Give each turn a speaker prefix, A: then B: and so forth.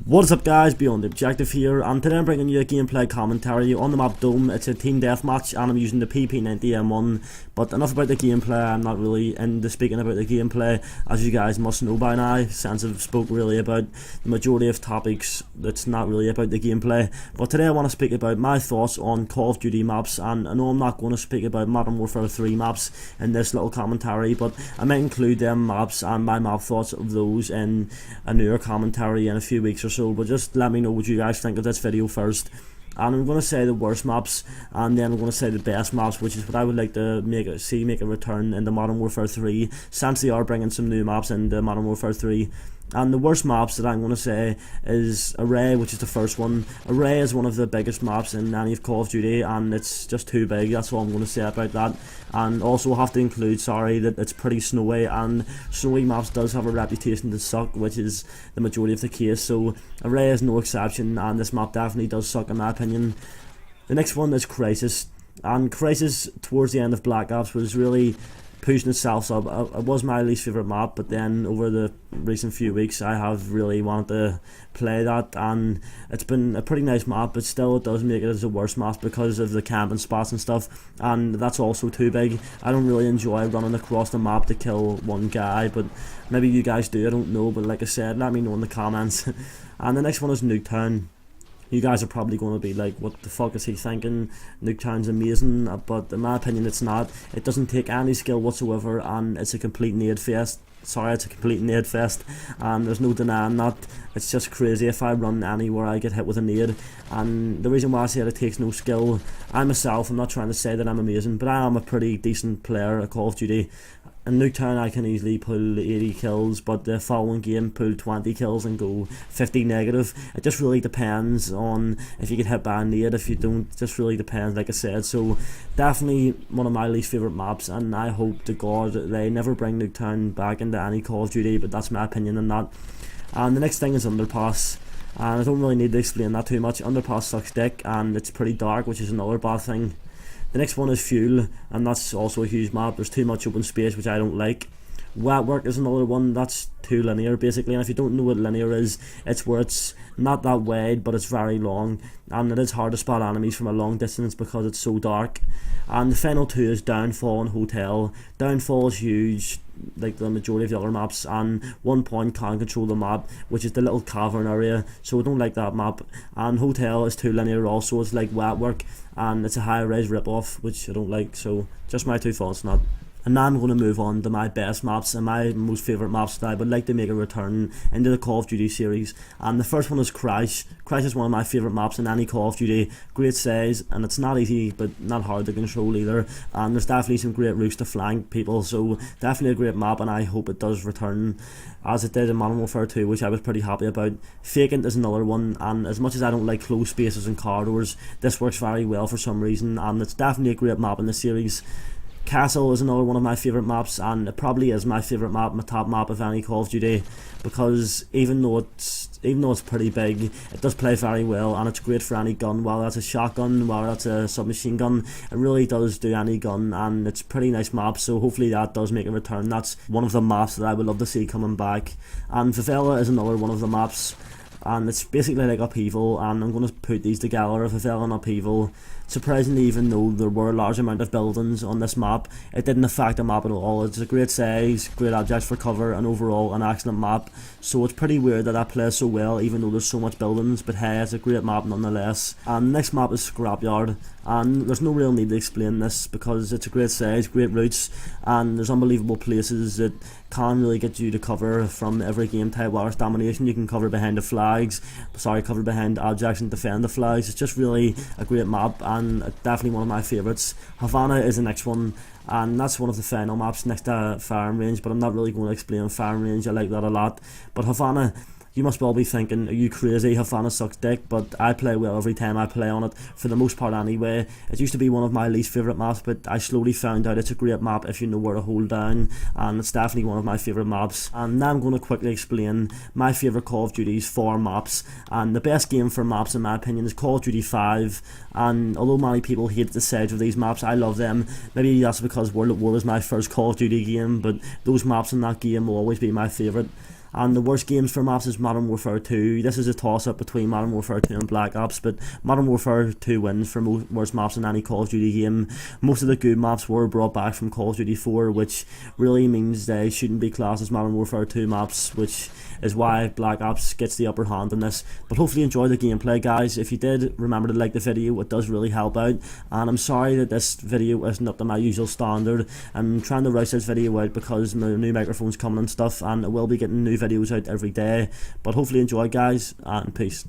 A: What's up guys, Beyond the Objective here, and today I'm bringing you a gameplay commentary on the map Dome. It's a team deathmatch and I'm using the PP90M1, but enough about the gameplay. I'm not really into speaking about the gameplay, as you guys must know by now, since I've spoke really about the majority of topics that's not really about the gameplay. But today I want to speak about my thoughts on Call of Duty maps, and I know I'm not going to speak about Modern Warfare 3 maps in this little commentary, but I might include them maps and my map thoughts of those in a newer commentary in a few weeks or so. But just let me know what you guys think of this video first. And I'm going to say the worst maps, and then I'm going to say the best maps, which is what I would like to make a return in the Modern Warfare 3, since they are bringing some new maps into Modern Warfare 3. And the worst maps that I'm going to say is Array, which is the first one. Array is one of the biggest maps in any of Call of Duty, and it's just too big. That's all I'm going to say about that. And also have to include, that it's pretty snowy, and snowy maps does have a reputation to suck, which is the majority of the case. So Array is no exception, and this map definitely does suck in my opinion. The next one is Crisis, and Crisis towards the end of Black Ops was really pushing itself up. It was my least favourite map, but then over the recent few weeks I have really wanted to play that, and it's been a pretty nice map, but still it does make it as the worst map because of the camping spots and stuff, and that's also too big. I don't really enjoy running across the map to kill one guy, but maybe you guys do, I don't know, but like I said, let me know in the comments. And the next one is Nuketown. You guys are probably going to be like, what the fuck is he thinking? Nuketown's amazing, but in my opinion it's not. It doesn't take any skill whatsoever, and it's a complete nade fest. It's a complete nade fest, and there's no denying that. It's just crazy. If I run anywhere I get hit with a nade, and the reason why I say it takes no skill, I'm not trying to say that I'm amazing, but I am a pretty decent player at Call of Duty. In Nuketown I can easily pull 80 kills, but the following game pull 20 kills and go 50 negative. It just really depends on if you get hit by a nade. If you don't, it just really depends, like I said. So definitely one of my least favourite maps, and I hope to God they never bring Nuketown back into any Call of Duty, but that's my opinion on that. And the next thing is Underpass, and I don't really need to explain that too much. Underpass sucks dick, and it's pretty dark, which is another bad thing. The next one is Fuel, and that's also a huge map. There's too much open space, which I don't like. Wetwork is another one that's too linear basically, and if you don't know what linear is, it's where it's not that wide but it's very long, and it is hard to spot enemies from a long distance because it's so dark. And the final two is Downfall and Hotel. Downfall is huge, like the majority of the other maps, and 1 point can control the map, which is the little cavern area, so I don't like that map. And Hotel is too linear also, it's like Wetwork, and it's a high-res rip-off, which I don't like. So just my two thoughts on that. And now I'm going to move on to my best maps and my most favourite maps that I would like to make a return into the Call of Duty series. And the first one is Crash. Crash is one of my favourite maps in any Call of Duty. Great size, and it's not easy but not hard to control either. And there's definitely some great routes to flank people, so definitely a great map, and I hope it does return as it did in Modern Warfare 2, which I was pretty happy about. Vacant is another one, and as much as I don't like closed spaces and corridors, this works very well for some reason, and it's definitely a great map in the series. Castle is another one of my favourite maps, and it probably is my favourite map, my top map of any Call of Duty, because even though it's pretty big, it does play very well, and it's great for any gun, whether that's a shotgun, whether that's a submachine gun. It really does do any gun, and it's a pretty nice map, so hopefully that does make a return. That's one of the maps that I would love to see coming back. And Favela is another one of the maps, and it's basically like Upheaval, and I'm going to put these together, Favela and Upheaval. Surprisingly, even though there were a large amount of buildings on this map, it didn't affect the map at all. It's a great size, great objects for cover, and overall an excellent map. So it's pretty weird that that plays so well even though there's so much buildings, but hey, it's a great map nonetheless. And the next map is Scrapyard, and there's no real need to explain this because it's a great size, great routes, and there's unbelievable places that can really get you to cover from every game type. Whether it's domination, you can cover behind the flags, cover behind objects and defend the flags. It's just really a great map, and definitely one of my favourites. Havana is the next one, and that's one of the final maps next to Firing Range, but I'm not really going to explain Firing Range. I like that a lot, but Havana, you must well be thinking, are you crazy? Havana sucks dick, but I play well every time I play on it, for the most part anyway. It used to be one of my least favourite maps, but I slowly found out it's a great map if you know where to hold down, and it's definitely one of my favourite maps. And now I'm going to quickly explain my favourite Call of Duty's 4 maps, and the best game for maps in my opinion is Call of Duty 5, and although many people hate the size of these maps, I love them. Maybe that's because World at War was my first Call of Duty game, but those maps in that game will always be my favourite. And the worst games for maps is Modern Warfare 2. This is a toss-up between Modern Warfare 2 and Black Ops, but Modern Warfare 2 wins for worst maps in any Call of Duty game. Most of the good maps were brought back from Call of Duty 4, which really means they shouldn't be classed as Modern Warfare 2 maps, which is why Black Ops gets the upper hand in this. But hopefully you enjoyed the gameplay, guys. If you did, remember to like the video, it does really help out. And I'm sorry that this video isn't up to my usual standard. I'm trying to rush this video out because my new microphone's coming and stuff, and I will be getting new videos out every day. But hopefully enjoy, guys, and peace.